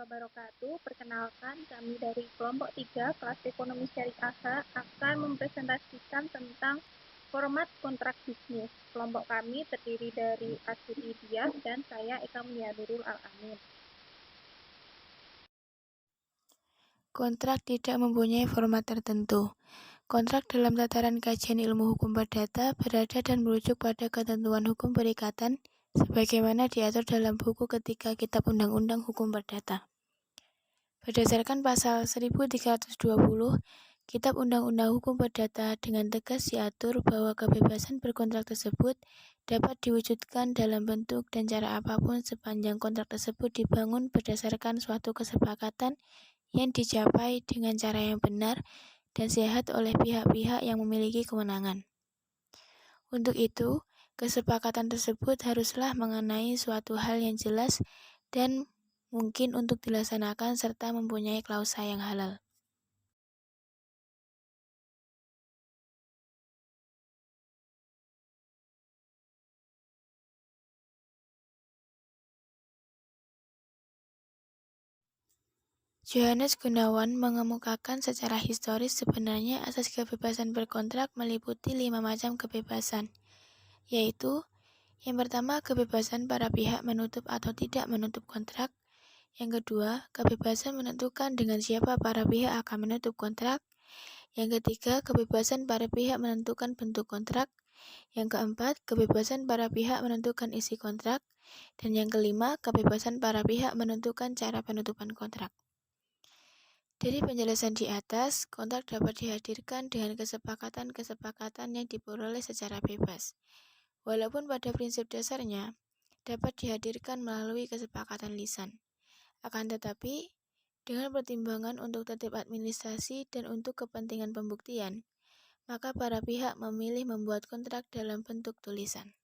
wabarakatuh. Perkenalkan, kami dari kelompok 3 kelas ekonomi syariah akan mempresentasikan tentang format kontrak bisnis. Kelompok kami terdiri dari Asri Dias dan saya Eka Mulia Nurul Al-Amin. Kontrak tidak mempunyai format tertentu. Kontrak dalam tataran kajian ilmu hukum perdata berada dan merujuk pada ketentuan hukum perikatan sebagaimana diatur dalam buku ketiga Kitab Undang-Undang Hukum Perdata. Berdasarkan pasal 1320 Kitab Undang-Undang Hukum Perdata dengan tegas diatur bahwa kebebasan berkontrak tersebut dapat diwujudkan dalam bentuk dan cara apapun sepanjang kontrak tersebut dibangun berdasarkan suatu kesepakatan yang dicapai dengan cara yang benar dan sehat oleh pihak-pihak yang memiliki kewenangan. Untuk itu, kesepakatan tersebut haruslah mengenai suatu hal yang jelas dan mungkin untuk dilaksanakan serta mempunyai klausa yang halal. Johannes Gunawan mengemukakan secara historis sebenarnya asas kebebasan berkontrak meliputi 5 macam kebebasan, yaitu yang pertama, kebebasan para pihak menutup atau tidak menutup kontrak. Yang kedua, kebebasan menentukan dengan siapa para pihak akan menutup kontrak. Yang ketiga, kebebasan para pihak menentukan bentuk kontrak. Yang keempat, kebebasan para pihak menentukan isi kontrak. Dan yang kelima, kebebasan para pihak menentukan cara penutupan kontrak. Dari penjelasan di atas, kontrak dapat dihadirkan dengan kesepakatan-kesepakatan yang diperoleh secara bebas. Walaupun pada prinsip dasarnya dapat dihadirkan melalui kesepakatan lisan. Akan tetapi, dengan pertimbangan untuk tertib administrasi dan untuk kepentingan pembuktian, maka para pihak memilih membuat kontrak dalam bentuk tulisan.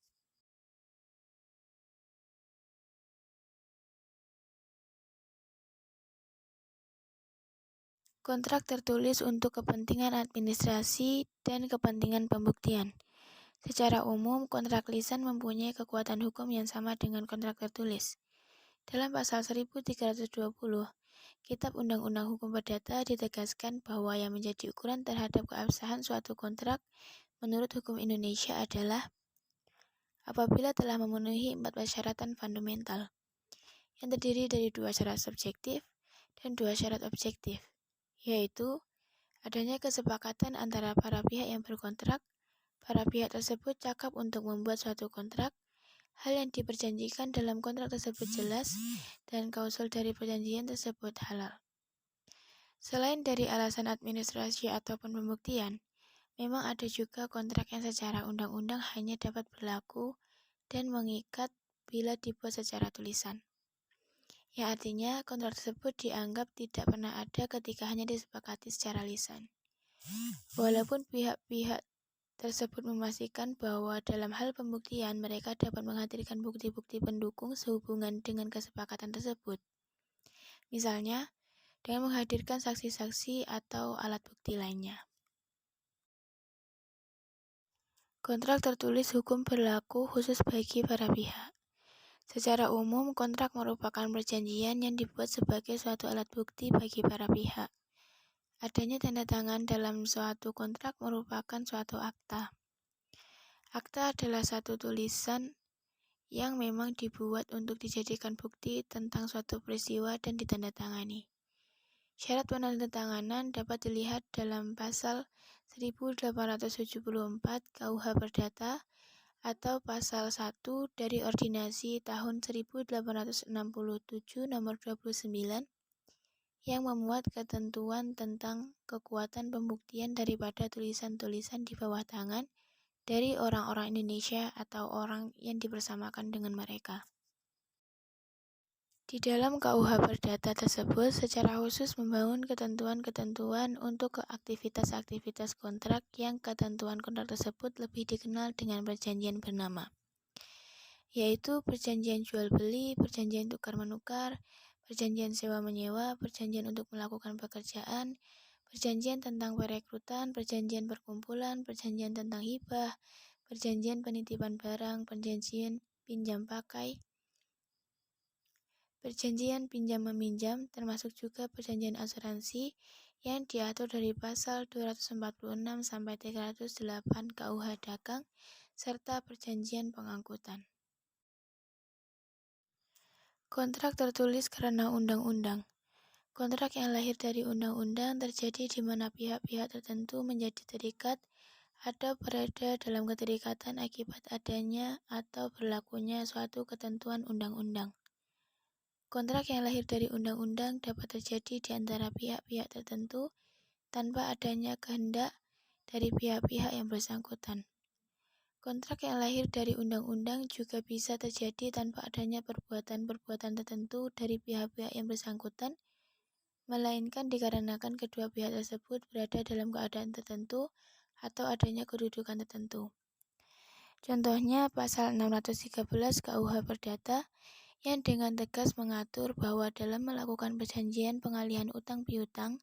Kontrak tertulis untuk kepentingan administrasi dan kepentingan pembuktian. Secara umum, kontrak lisan mempunyai kekuatan hukum yang sama dengan kontrak tertulis. Dalam pasal 1320, Kitab Undang-Undang Hukum Perdata ditegaskan bahwa yang menjadi ukuran terhadap keabsahan suatu kontrak menurut hukum Indonesia adalah apabila telah memenuhi 4 persyaratan fundamental, yang terdiri dari 2 syarat subjektif dan 2 syarat objektif, yaitu adanya kesepakatan antara para pihak yang berkontrak. Para pihak tersebut cakap untuk membuat suatu kontrak, hal yang diperjanjikan dalam kontrak tersebut jelas, dan klausul dari perjanjian tersebut halal. Selain dari alasan administrasi ataupun pembuktian, memang ada juga kontrak yang secara undang-undang hanya dapat berlaku dan mengikat bila dibuat secara tulisan. Yang artinya kontrak tersebut dianggap tidak pernah ada ketika hanya disepakati secara lisan. Walaupun pihak-pihak tersebut memastikan bahwa dalam hal pembuktian mereka dapat menghadirkan bukti-bukti pendukung sehubungan dengan kesepakatan tersebut. Misalnya, dengan menghadirkan saksi-saksi atau alat bukti lainnya. Kontrak tertulis hukum berlaku khusus bagi para pihak. Secara umum, kontrak merupakan perjanjian yang dibuat sebagai suatu alat bukti bagi para pihak. Adanya tanda tangan dalam suatu kontrak merupakan suatu akta. Akta adalah satu tulisan yang memang dibuat untuk dijadikan bukti tentang suatu peristiwa dan ditandatangani. Syarat penandatanganan dapat dilihat dalam pasal 1874 KUH Perdata atau pasal 1 dari Ordinasi tahun 1867 nomor 29 yang memuat ketentuan tentang kekuatan pembuktian daripada tulisan-tulisan di bawah tangan dari orang-orang Indonesia atau orang yang dipersamakan dengan mereka. Di dalam KUH Perdata tersebut secara khusus membangun ketentuan-ketentuan untuk aktivitas-aktivitas kontrak yang ketentuan kontrak tersebut lebih dikenal dengan perjanjian bernama, yaitu perjanjian jual-beli, perjanjian tukar-menukar, perjanjian sewa-menyewa, perjanjian untuk melakukan pekerjaan, perjanjian tentang perekrutan, perjanjian perkumpulan, perjanjian tentang hibah, perjanjian penitipan barang, perjanjian pinjam pakai, perjanjian pinjam-meminjam, termasuk juga perjanjian asuransi yang diatur dari pasal 246 sampai 308 KUH Dagang, serta perjanjian pengangkutan. Kontrak tertulis karena undang-undang. Kontrak yang lahir dari undang-undang terjadi di mana pihak-pihak tertentu menjadi terikat atau berada dalam keterikatan akibat adanya atau berlakunya suatu ketentuan undang-undang. Kontrak yang lahir dari undang-undang dapat terjadi di antara pihak-pihak tertentu tanpa adanya kehendak dari pihak-pihak yang bersangkutan. Kontrak yang lahir dari undang-undang juga bisa terjadi tanpa adanya perbuatan-perbuatan tertentu dari pihak-pihak yang bersangkutan, melainkan dikarenakan kedua pihak tersebut berada dalam keadaan tertentu atau adanya kedudukan tertentu. Contohnya pasal 613 KUH Perdata yang dengan tegas mengatur bahwa dalam melakukan perjanjian pengalihan utang piutang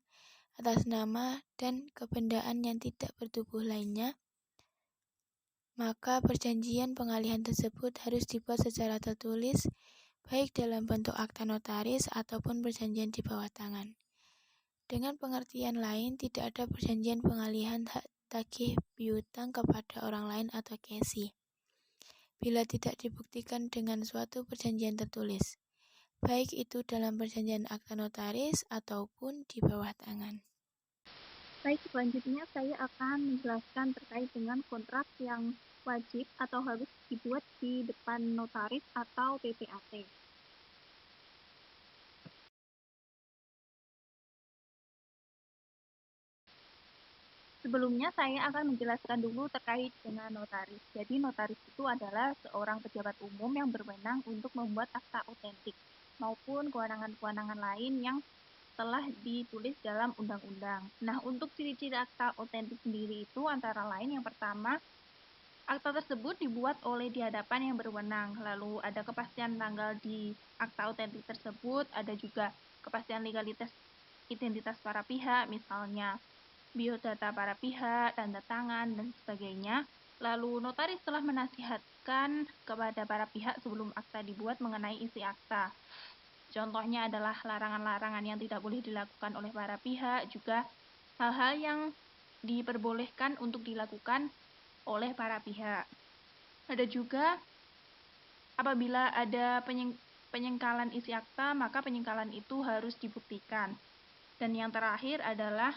atas nama dan kebendaan yang tidak bertubuh lainnya, maka perjanjian pengalihan tersebut harus dibuat secara tertulis, baik dalam bentuk akta notaris ataupun perjanjian di bawah tangan. Dengan pengertian lain, tidak ada perjanjian pengalihan hak tagih piutang kepada orang lain atau kesi, bila tidak dibuktikan dengan suatu perjanjian tertulis, baik itu dalam perjanjian akta notaris ataupun di bawah tangan. Baik, selanjutnya saya akan menjelaskan terkait dengan kontrak yang wajib atau harus dibuat di depan notaris atau PPAT. Sebelumnya saya akan menjelaskan dulu terkait dengan notaris. Jadi notaris itu adalah seorang pejabat umum yang berwenang untuk membuat akta otentik maupun kewenangan-kewenangan lain yang telah ditulis dalam undang-undang. Nah, untuk ciri-ciri akta otentik sendiri itu antara lain yang pertama, akta tersebut dibuat oleh di hadapan yang berwenang. Lalu ada kepastian tanggal di akta otentik tersebut, ada juga kepastian legalitas identitas para pihak, misalnya biodata para pihak, tanda tangan, dan sebagainya. Lalu notaris telah menasihatkan kepada para pihak sebelum akta dibuat mengenai isi akta. Contohnya adalah larangan-larangan yang tidak boleh dilakukan oleh para pihak, juga hal-hal yang diperbolehkan untuk dilakukan oleh para pihak. Ada juga apabila ada penyengkalan isi akta, maka penyengkalan itu harus dibuktikan. Dan yang terakhir adalah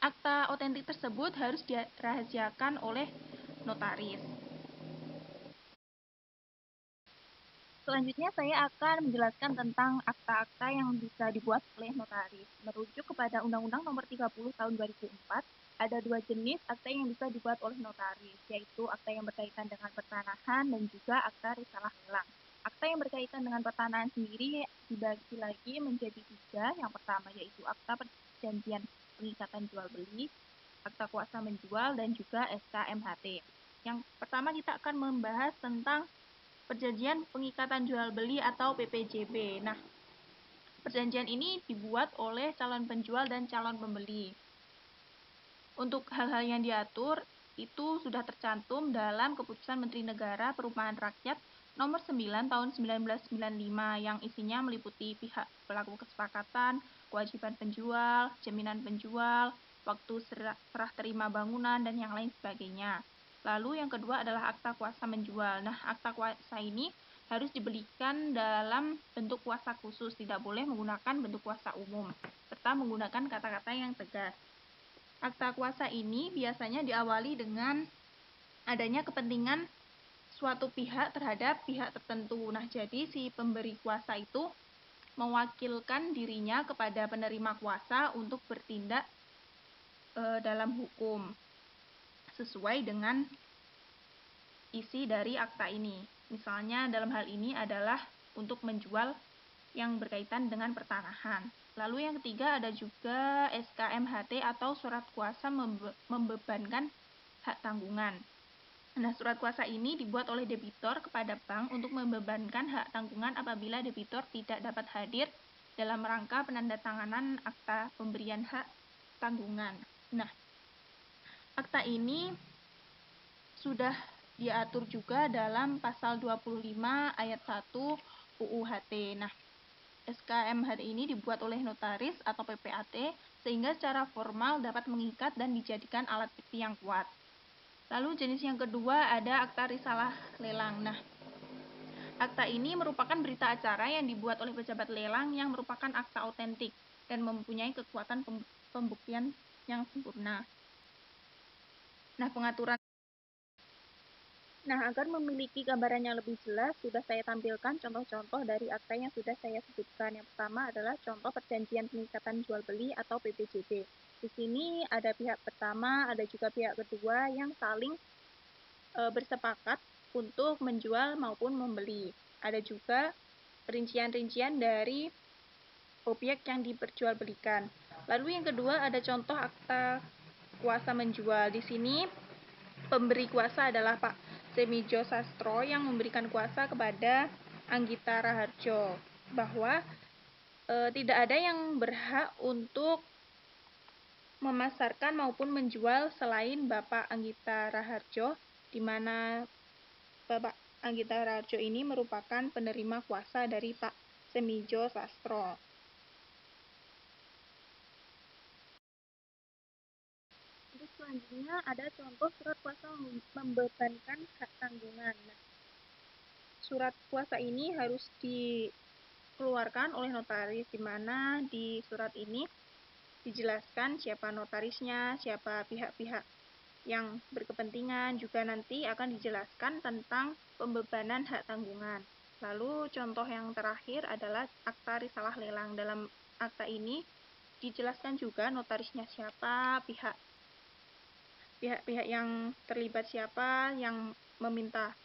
akta otentik tersebut harus dirahasiakan oleh notaris. Selanjutnya saya akan menjelaskan tentang akta-akta yang bisa dibuat oleh notaris. Merujuk kepada Undang-Undang Nomor 30 Tahun 2004, ada dua jenis akta yang bisa dibuat oleh notaris, yaitu akta yang berkaitan dengan pertanahan dan juga akta risalah lelang. Akta yang berkaitan dengan pertanahan sendiri dibagi lagi menjadi tiga. Yang pertama yaitu akta perjanjian pengikatan jual beli, akta kuasa menjual, dan juga SK-MHT. Yang pertama kita akan membahas tentang perjanjian pengikatan jual beli atau PPJB. Nah, perjanjian ini dibuat oleh calon penjual dan calon pembeli. Untuk hal-hal yang diatur itu sudah tercantum dalam Keputusan Menteri Negara Perumahan Rakyat Nomor 9 Tahun 1995 yang isinya meliputi pihak pelaku kesepakatan, kewajiban penjual, jaminan penjual, waktu serah terima bangunan, dan yang lain sebagainya. Lalu yang kedua adalah akta kuasa menjual. Nah, akta kuasa ini harus dibelikan dalam bentuk kuasa khusus, tidak boleh menggunakan bentuk kuasa umum, serta menggunakan kata-kata yang tegas. Akta kuasa ini biasanya diawali dengan adanya kepentingan suatu pihak terhadap pihak tertentu. Nah, jadi si pemberi kuasa itu mewakilkan dirinya kepada penerima kuasa untuk bertindak dalam hukum sesuai dengan isi dari akta ini. Misalnya dalam hal ini adalah untuk menjual yang berkaitan dengan pertanahan. Lalu yang ketiga ada juga SK-MHT atau surat kuasa membebankan hak tanggungan. Nah, surat kuasa ini dibuat oleh debitur kepada bank untuk membebankan hak tanggungan apabila debitur tidak dapat hadir dalam rangka penandatanganan akta pemberian hak tanggungan. Nah, akta ini sudah diatur juga dalam pasal 25 ayat 1 UU HT. Nah, SKM hari ini dibuat oleh notaris atau PPAT, sehingga secara formal dapat mengikat dan dijadikan alat bukti yang kuat. Lalu jenis yang kedua ada akta risalah lelang. Nah, akta ini merupakan berita acara yang dibuat oleh pejabat lelang yang merupakan akta otentik dan mempunyai kekuatan pembuktian yang sempurna. Agar memiliki gambaran yang lebih jelas, sudah saya tampilkan contoh-contoh dari akta yang sudah saya sebutkan. Yang pertama adalah contoh perjanjian pengikatan jual beli atau PPJB. Di sini ada pihak pertama, ada juga pihak kedua yang saling bersepakat untuk menjual maupun membeli. Ada juga rincian-rincian dari objek yang diperjualbelikan. Lalu yang kedua ada contoh akta kuasa menjual. Di sini pemberi kuasa adalah Pak Semijo Sastro yang memberikan kuasa kepada Anggita Raharjo bahwa tidak ada yang berhak untuk memasarkan maupun menjual selain Bapak Anggita Raharjo, di mana Bapak Anggita Raharjo ini merupakan penerima kuasa dari Pak Semijo Sastro. Terus selanjutnya ada contoh surat kuasa membebankan hak tanggungan. Surat kuasa ini harus dikeluarkan oleh notaris, di mana di surat ini dijelaskan siapa notarisnya, siapa pihak-pihak yang berkepentingan, juga nanti akan dijelaskan tentang pembebanan hak tanggungan. Lalu contoh yang terakhir adalah akta risalah lelang. Dalam akta ini dijelaskan juga notarisnya siapa, pihak-pihak yang terlibat siapa, yang meminta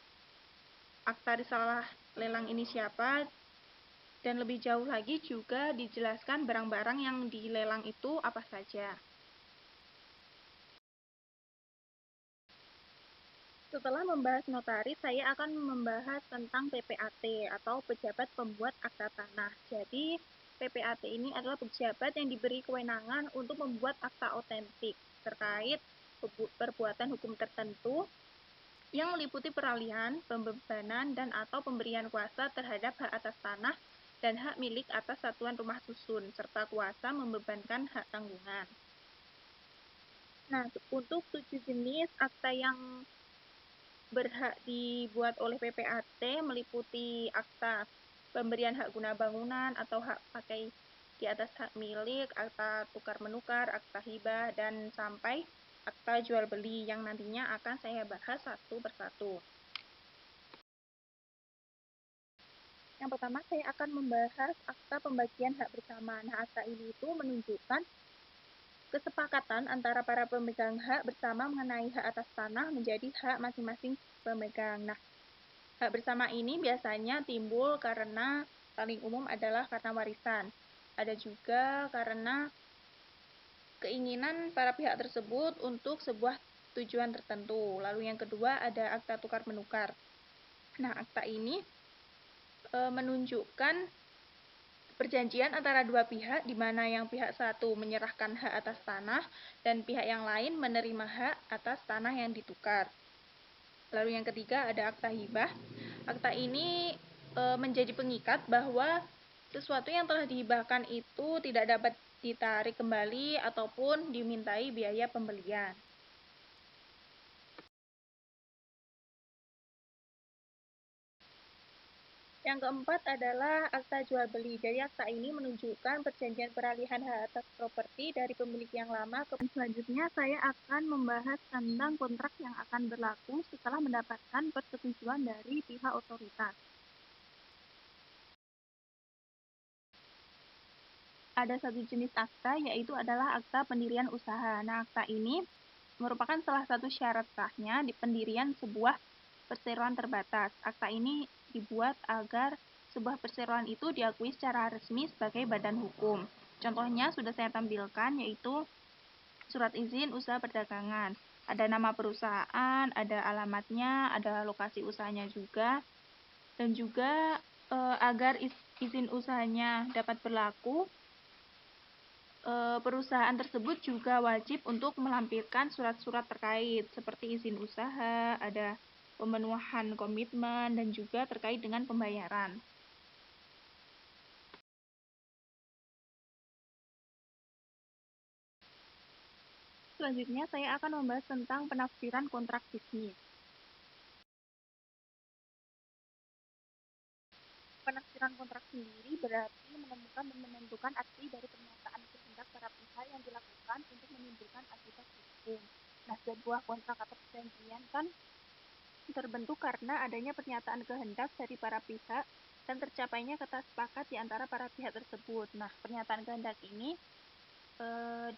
akta risalah lelang ini siapa, dan lebih jauh lagi juga dijelaskan barang-barang yang dilelang itu apa saja. Setelah membahas notaris, saya akan membahas tentang PPAT atau pejabat pembuat akta tanah. Jadi, PPAT ini adalah pejabat yang diberi kewenangan untuk membuat akta otentik terkait perbuatan hukum tertentu yang meliputi peralihan, pembebanan, dan atau pemberian kuasa terhadap hak atas tanah dan hak milik atas satuan rumah susun, serta kuasa membebankan hak tanggungan. Nah, untuk 7 jenis akta yang berhak dibuat oleh PPAT meliputi akta pemberian hak guna bangunan atau hak pakai di atas hak milik, akta tukar-menukar, akta hibah, dan sampai akta jual beli yang nantinya akan saya bahas satu persatu. Yang pertama, saya akan membahas akta pembagian hak bersama. Nah, akta ini itu menunjukkan kesepakatan antara para pemegang hak bersama mengenai hak atas tanah menjadi hak masing-masing pemegang. Nah, hak bersama ini biasanya timbul karena paling umum adalah karena warisan. Ada juga karena keinginan para pihak tersebut untuk sebuah tujuan tertentu. Lalu yang kedua ada akta tukar-menukar. Nah, akta ini menunjukkan perjanjian antara dua pihak di mana yang pihak satu menyerahkan hak atas tanah dan pihak yang lain menerima hak atas tanah yang ditukar. Lalu yang ketiga ada akta hibah. Akta ini menjadi pengikat bahwa sesuatu yang telah dihibahkan itu tidak dapat ditarik kembali ataupun dimintai biaya pembelian. Yang keempat adalah akta jual beli. Jadi akta ini menunjukkan perjanjian peralihan hak atas properti dari pemilik yang lama ke selanjutnya saya akan membahas tentang kontrak yang akan berlaku setelah mendapatkan persetujuan dari pihak otoritas. Ada satu jenis akta yaitu adalah akta pendirian usaha. Nah, akta ini merupakan salah satu syarat sahnya di pendirian sebuah perseroan terbatas. Akta ini dibuat agar sebuah perseroan itu diakui secara resmi sebagai badan hukum. Contohnya sudah saya tampilkan yaitu surat izin usaha perdagangan. Ada nama perusahaan, ada alamatnya, ada lokasi usahanya juga, dan juga agar izin usahanya dapat berlaku, perusahaan tersebut juga wajib untuk melampirkan surat-surat terkait seperti izin usaha, ada pemenuhan komitmen, dan juga terkait dengan pembayaran. Selanjutnya, saya akan membahas tentang penafsiran kontrak bisnis. Penafsiran kontrak sendiri berarti menemukan dan menentukan arti dari pernyataan kehendak para pihak yang dilakukan untuk menimbulkan akibat hukum. Nah, sebuah kontrak atau perjanjian kan terbentuk karena adanya pernyataan kehendak dari para pihak dan tercapainya kata sepakat di antara para pihak tersebut. Nah, pernyataan kehendak ini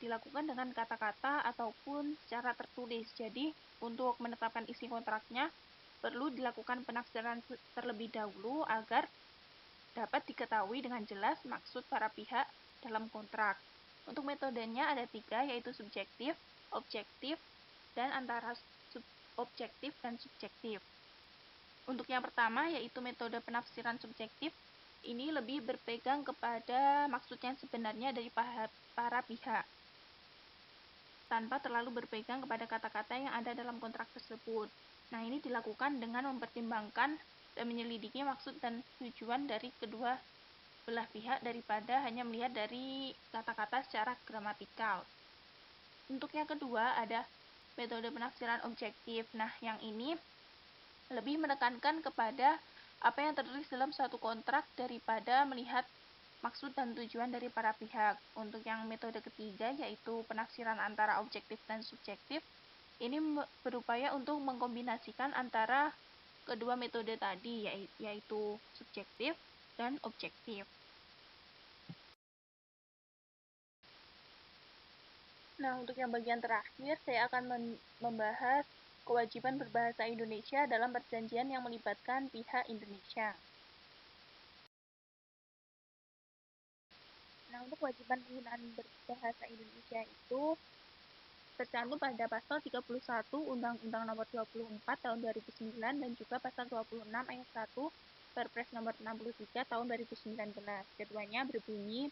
dilakukan dengan kata-kata ataupun secara tertulis. Jadi, untuk menetapkan isi kontraknya, perlu dilakukan penafsiran terlebih dahulu agar dapat diketahui dengan jelas maksud para pihak dalam kontrak. Untuk metodenya ada 3, yaitu subjektif, objektif, dan antara objektif dan subjektif. Untuk yang pertama, yaitu metode penafsiran subjektif, ini lebih berpegang kepada maksud yang sebenarnya dari para pihak, tanpa terlalu berpegang kepada kata-kata yang ada dalam kontrak tersebut. Nah, ini dilakukan dengan mempertimbangkan dan menyelidiki maksud dan tujuan dari kedua belah pihak daripada hanya melihat dari kata-kata secara gramatikal. Untuk yang kedua, ada metode penafsiran objektif. Nah, yang ini lebih menekankan kepada apa yang tertulis dalam suatu kontrak daripada melihat maksud dan tujuan dari para pihak. Untuk yang metode ketiga, yaitu penafsiran antara objektif dan subjektif, ini berupaya untuk mengkombinasikan antara kedua metode tadi, yaitu subjektif dan objektif. Nah, untuk yang bagian terakhir, saya akan membahas kewajiban berbahasa Indonesia dalam perjanjian yang melibatkan pihak Indonesia. Nah, untuk kewajiban penggunaan berbahasa Indonesia itu tercantum pada pasal 31 Undang-Undang Nomor 24 Tahun 2009 dan juga pasal 26 ayat 1 Perpres Nomor 63 Tahun 2019. Keduanya berbunyi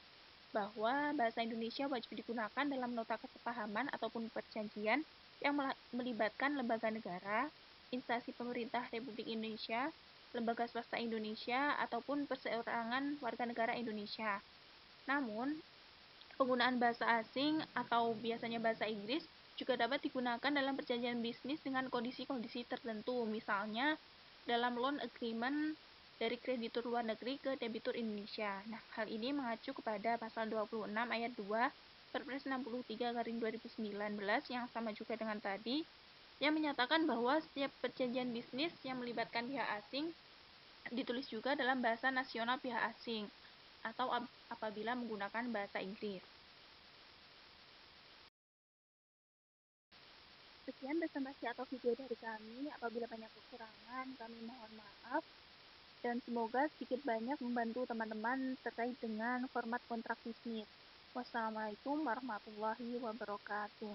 bahwa bahasa Indonesia wajib digunakan dalam nota kesepahaman ataupun perjanjian yang melibatkan lembaga negara, instansi pemerintah Republik Indonesia, lembaga swasta Indonesia, ataupun perseorangan warga negara Indonesia. Namun, penggunaan bahasa asing atau biasanya bahasa Inggris juga dapat digunakan dalam perjanjian bisnis dengan kondisi-kondisi tertentu, misalnya dalam loan agreement dari kreditur luar negeri ke debitur Indonesia. Nah, hal ini mengacu kepada pasal 26 ayat 2 Perpres 63/2019 yang sama juga dengan tadi, yang menyatakan bahwa setiap perjanjian bisnis yang melibatkan pihak asing ditulis juga dalam bahasa nasional pihak asing atau apabila menggunakan bahasa Inggris. Sekian presentasi atau video dari kami. Apabila banyak kekurangan, kami mohon maaf. Dan semoga sedikit banyak membantu teman-teman terkait dengan format kontrak bisnis. Wassalamualaikum warahmatullahi wabarakatuh.